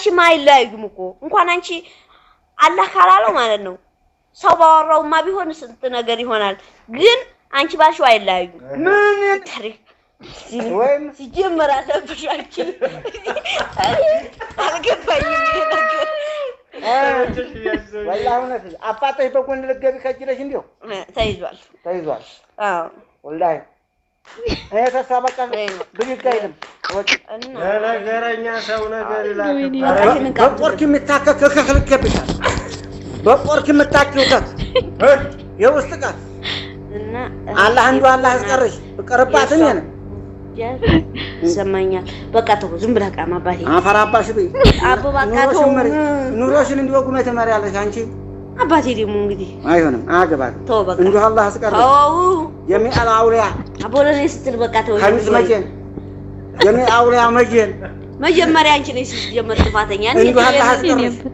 አባትሽማ አይለያዩም እኮ እንኳን አንቺ አላህ ካላለው ማለት ነው ሰው ባወራውማ ቢሆን ስንት ነገር ይሆናል ግን አንቺ ባልሽው አይለያዩም ምን ታሪክ ወይም ሲጀመር አለብሽ አንቺ አልገባኝም ነገር والله እውነት አፋጣኝ በጎን ልትገቢ ከጅለሽ እንዴው ተይዟል አዎ والله እኔ ተስፋ በቃ ብድግ አይልም ነገረኛ ሰው ነገር ይላል በቆርክ የምታከክ ከክልከብሻል በቆርክ የምታከክ የውስጥ ቃል እና አላህ አንዱ አላህ ያስቀርሽ በቀረባትን ያነ ይሰማኛል በቃ ተው ዝም ብለህ ቃማ አባቴ አፈራባሽ በይ አቦ በቃ ተው ኑሮሽን እንዲወጉ መተማሪ ያለሽ አንቺ አባቴ ደግሞ እንግዲህ አይሆንም አገባት ተው በቃ እንዱ አላህ ያስቀርሽ جميع الأولياء أبونا نستل بكاته خمس مجين جميع الأولياء مجين مجمّر يعني شنو جمّر تفاتني يعني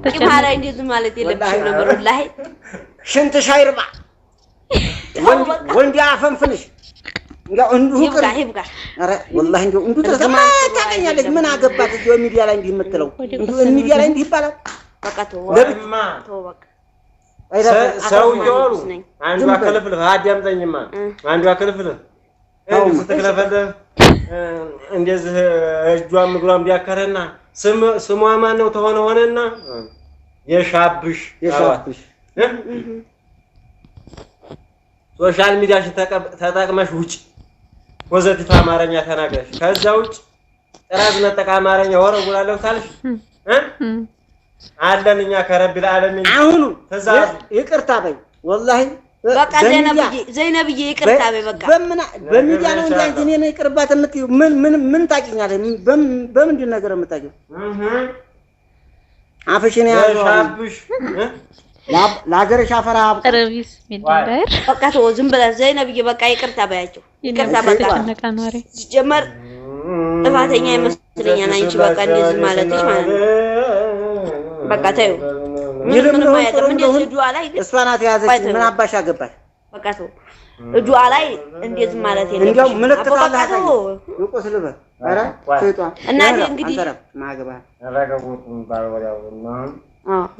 كيف هذا عندي زمالة يلبسون نمر الله شنت شاير بع وندي عفن فنش يا عنده يبقى والله عنده تسمع تاعي لك من عقبات جو ميديا لا عندي مثلو الميديا لا عندي بالا بكاته توبك ሰው ይወሩ አንዱ አከለፍለ አዳምጠኝማ አንዱ አከለፍለ ስትከለፈለ እንደዚህ እጇም እግሯም ቢያከረና ስሟ ማን ነው ሆነና የሻብሽ ሶሻል ሚዲያሽ ተጠቅመሽ ውጭ ፖዚቲቭ አማርኛ ተናገርሽ ከዛ ውጭ ጥራዝ ነጠቃ አማርኛ ወረውላለሁ ታልሽ አለንኛ ከረብ العالمين አሁን ተዛዝ ይቅርታ በይ ወላሂ በቃ ዘይነብዬ ይቅርታ በይ በቃ በሚዲያ ነው እንጂ አንቺ እኔ ይቅርባት የምትይው ምን ታቂኛለሽ በምንድን ነገር የምታቂው አፍሽን ያሻብሽ ላገርሽ አፈራ ረቢስ ሚዳር በቃ ተው ዝም ብለህ ዘይነብዬ በቃ ይቅርታ በያቸው ይቅርታ በቃ ጀመር ጥፋተኛ ይመስለኛል አንቺ በቃ እንደዚህ ማለትሽ ማለት ነው በቃ ታዩ ምን ማለት ምን እንደዚህ ዱዓ ላይ እሷናት ያዘች ምን አባሽ አገባሽ በቃ ተው ዱዓ ላይ እንደዚህ ማለት የለም እንዴው ምልክት አለ ይቆስልበ አረ ሰይጣ እና እንግዲህ ማገባ አራገቡት ባልወራውና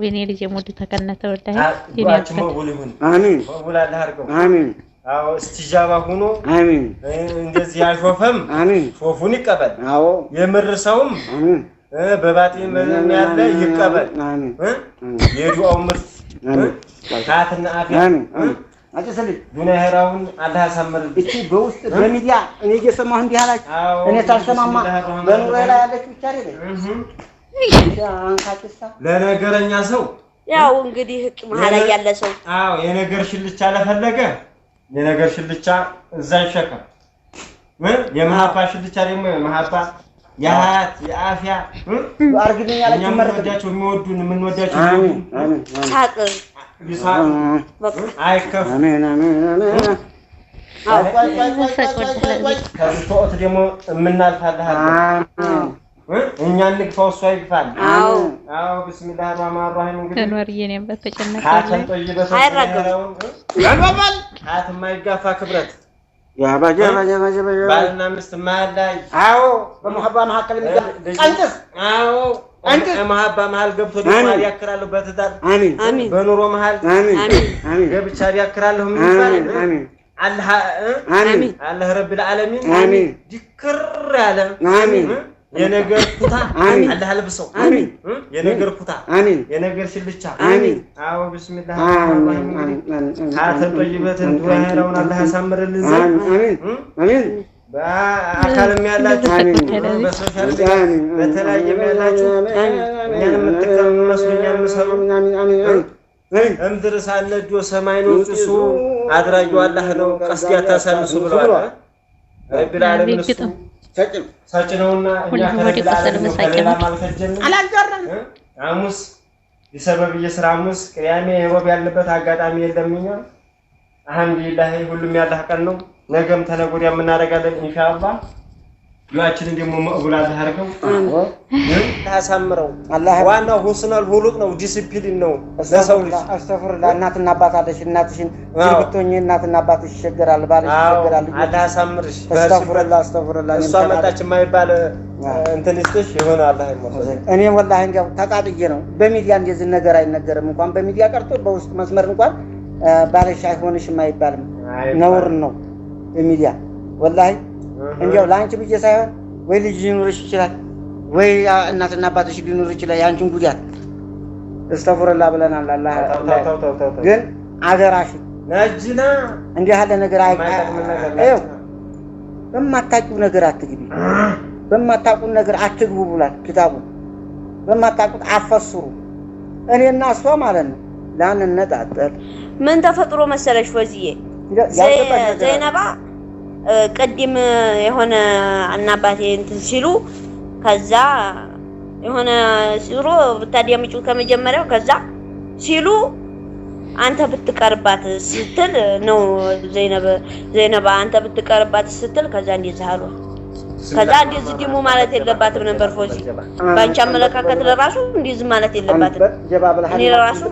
ወይኔ ልጅ ሞድ ተከነተ ወዳይ ይባችም ወልሁን አሜን ወላላ አርገው አሜን አዎ እስቲጃባ ሆኖ አሜን እንደዚህ ያሾፈም አሜን ሾፉን ይቀበል አዎ የምርሰውም አሜን በባጢን ምንም ያለ ይቀበል አሜን የዱዓው ምርት አሜን ካትና አፊያ አሜን አጨሰልኝ ዱንያራውን አላህ ያሳምር እቺ በውስጥ በሚዲያ እኔ እየሰማሁ እንዲህ አላች እኔ ታልሰማማ በኑሮ ላይ ያለች ብቻ አይደል ለነገረኛ ሰው ያው እንግዲህ ህቅ መሐላ ያለ ሰው አዎ የነገር ሽልቻ ለፈለገ የነገር ሽልቻ እዛ ይሸከም የመሐባ ሽልቻ ደግሞ የመሐባ የሀያት የአፊያ አርግልኛ ላይ ተመረጃቸው የሚወዱን የምንወዳቸው አሜን ሳቅ ይሳቅ አይከፍ አሜን አሜን ከቶት ደግሞ የምናልፋለህ እኛ እንግፋው እሱ አይግፋል አዎ ቢስሚላህ الرحمن الرحيم እንግዲህ እንወርየኔ በተጨነቀ አይራገም ያባባል አት ማይጋፋ ክብረት ያባጃ ባልና ሚስት ማላይ አዎ በመሐባ መሐከል የሚገባ አንተስ አዎ አንተ መሐባ መሐል ገብቶ ደግሞ ያከራሉ በትዳር አሜን አሜን በኑሮ መሐል አሜን አሜን ገብቻ ያከራሉ ምን ይባላል አሜን አላህ አሜን አላህ ረብ العالمين አሜን ዲክር ያለ አሜን የነገር ኩታ አሜን አላህ ልብሰው አሜን የነገር ኩታ አሜን የነገር ሽልቻ አሜን አዎ ቢስሚላህ ካተን ጠይበትን ዱራራውን አላህ ያሳምርልን አሜን አሜን በአካልም ያላችሁ በሶሻል በተለያየ ያላችሁ እኛንም ተከመስሉኛል መሰሉ እምድር ሳነጆ ሰማይ ነው ጭሱ አድራጊው አላህ ነው ቀስት ያታሳልሱ ብለዋል ረቢል ዓለሚን እሱ ሰጭነውና እኛ ከሌላ ማልከጀን አላንጀራን ሐሙስ ይሰበብ የሥራ ሐሙስ ቅያሜ ሮብ ያለበት አጋጣሚ የለምኛ አልሐምዱሊላህ ሁሉም ያላህ ቀን ነው ነገም ተነጎዲያ እናደርጋለን ኢንሻአላህ ዱዓችንን ደግሞ መቅቡል አድርገው ታሳምረው ዋናው ሁስነል ሁሉቅ ነው ዲሲፕሊን ነው ለሰው ልጅ አስተፍርላ እናትና አባት አለሽ እናትሽን ዝብቶኝ እናትና አባትሽ ይሸገራል ባልሽ ይሸገራል አታሳምርሽ አስተፍርላ እሷ መጣች የማይባል እንትን ልስጥሽ ይሆነ አላህ ይሞላል እኔ ወላሂ እንዲያው ተቃጥዬ ነው በሚዲያ እንደዚህ ነገር አይነገርም እንኳን በሚዲያ ቀርቶ በውስጥ መስመር እንኳን ባልሽ አይሆንሽም አይባልም ነውር ነው በሚዲያ ወላሂ እንዲያው ላንቺ ብዬ ሳይሆን ወይ ልጅ ሊኖርሽ ይችላል ወይ እናትና አባትሽ ሊኖር ይችላል ያንቺን ጉዳት እስተፍረላ ብለናል አላህ ግን አገራሽ ነጅና እንዲህ ያለ ነገር አይው በማታውቁ ነገር አትግቢ በማታውቁ ነገር አትግቡ ብሏል ኪታቡ በማታውቁት አፈስሩ እኔና እሷ ማለት ነው ላንነጣጠል ምን ተፈጥሮ መሰለሽ ወዚዬ ዘይነባ ቀድም የሆነ እናባቴ እንትን ሲሉ ከዛ የሆነ ሲሮ ብታዲያምጩ ከመጀመሪያው ከዛ ሲሉ አንተ ብትቀርባት ስትል ነው ዘይነባ አንተ ብትቀርባት ስትል ከዛ እንደዛ አሉ ከዛ እንደዚህ ደግሞ ማለት የለባትም ነበር ፎዚ ባንቻ መለካከት ለራሱ እንደዚህ ማለት የለባትም እኔ ለራሱ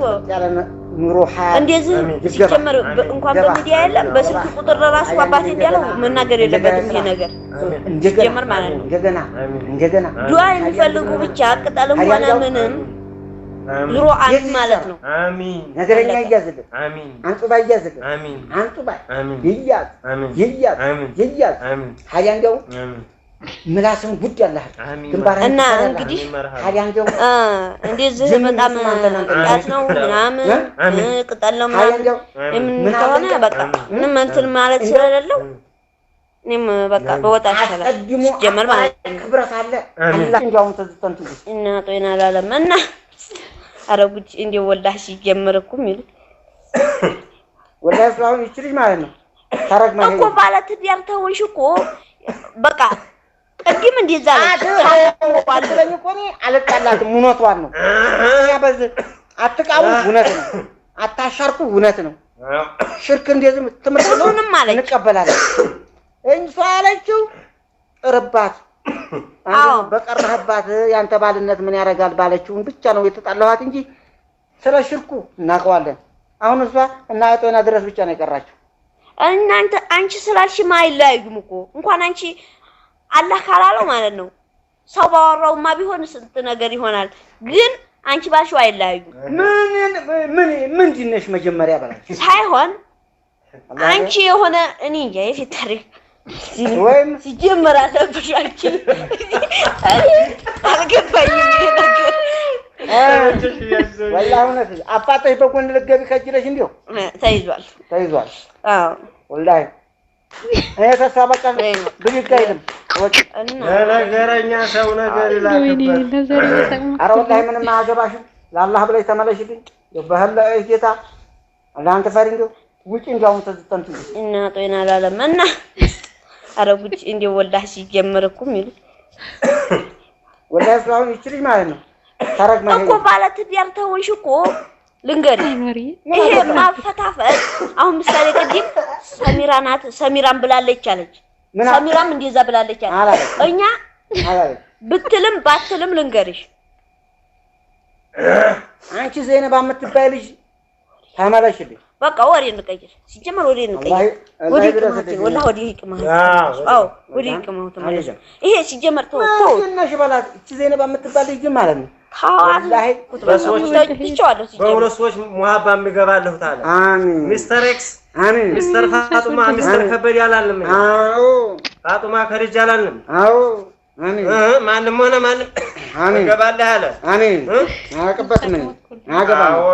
ኑሮሃ እንደዚህ ሲጀመር እንኳን በሚዲያ የለም በስልክ ቁጥር ለራሱ አባቴ እንዲያለው መናገር የለበትም ይሄ ነገር ሲጀመር ማለት ነው እንደገና ዱዓ የሚፈልጉ ብቻ ቅጠልም ሆነ ምንም ኑሮ አሚን ማለት ነው አሚን ነገረኛ ይያዝልህ አሚን አንጡባ ይያዝልህ አሚን አንጡባ አሚን ይያዝ ይያዝ ይያዝ ሀያ እንደው ምላስም ጉድ ያለህ እና እንግዲህ ሀያ እንደው እንደዚህ በጣም ጣት ነው ምናምን ቅጠል ነው ምናምን ምን ከሆነ በቃ ምንም እንትን ማለት ስለሌለው እኔም በቃ በወጣ ይችላል ጀመር ማለት ነው ክብረት አለ አላህ እንደው ተዝተንቱ እና ጦይና ላለምና አረጉት እንደ ወላህ ሲጀመር እኮ የሚሉት ወላህ ስራውን ይችልሽ ማለት ነው ታረግ ማለት እኮ ባለት ዲያርተውሽ እኮ በቃ ቀድም እንደዛ አለኝ እኮ እኔ አልጣላትም እውነቷን ነው ያበዝ አትቃሙ እውነት ነው አታሻርኩ እውነት ነው ሽርክ እንደዚህ ትምርጥ ነው እንቀበላለን እንሷ አለችው ጥርባት አዎ በቀረህባት ያንተ ባልነት ምን ያረጋል ባለችው ብቻ ነው የተጣላኋት እንጂ ስለ ሽርኩ እናቀዋለን አሁን እሷ እና አጦና ድረስ ብቻ ነው የቀራችው እናንተ አንቺ ስላልሽ ማይላዩም እኮ እንኳን አንቺ አላህ ካላለው ማለት ነው ሰው ባወራውማ ቢሆን ስንት ነገር ይሆናል ግን አንቺ ባልሽው አይላዩ ምን ድነሽ መጀመሪያ ባላች ሳይሆን አንቺ የሆነ እኔ እንጃ የፊት ታሪክ ወይም ሲጀመር አለብሽ አንቺ አልገባኝም ነገር ወላሂ እውነት አፋጣኝ በጎን ልትገቢ ከጅለሽ እንዲሁ ተይዟል አዎ ወላሂ እኔ ተሳበቃ ብልግ አይልም ነገረኛ ሰው ነገር ይላክበት ኧረ ወላሂ ምንም አያገባሽም ለአላህ ብለሽ ተመለሽልኝ በህላ ጌታ አንተ ፈሪ እንደው ውጪ እንደው ተዝተንቱ እና ጦይና ላለምና አረጉት እንደ ወላህ ሲጀመር እኮ የሚሉት ወላሂ ስራውን ይችልሽ ማለት ነው ታረግ ማለት እኮ ባለት ዲያርተውሽ እኮ ልንገርሽ ይሄ ማፈታፈት አሁን ምሳሌ ቅድም ሰሚራን ብላለች አለች ሰሚራም እንደዛ ብላለች አለች እኛ ብትልም ባትልም ልንገርሽ አንቺ ዘይነባ የምትባይ ልጅ ተመለሽልኝ በቃ ወሬ እንቀይር ሲጀመር ወሬ እንቀይር ወሬ ቅማችን ወላሂ ወሬ ቅማችን አዎ ወሬ ቅማው ተመለሽ ይሄ ሲጀመር ተው እናሽ ባላት እቺ ዘይነባ የምትባል ልጅ ማለት ነው ወላሂ በሁለት ሰዎች ሙሀባ የሚገባለሁ ታለ አሚን ሚስተር ኤክስ አሚን ሚስተር ፋጡማ ሚስተር ከበድ ያላልም አዎ ፋጡማ ከሪጅ ያላልም አዎ አሚን ማንም ሆነ ማንም አሚን ገባለህ አለ አሚን አቀበት ምን አገባ አዎ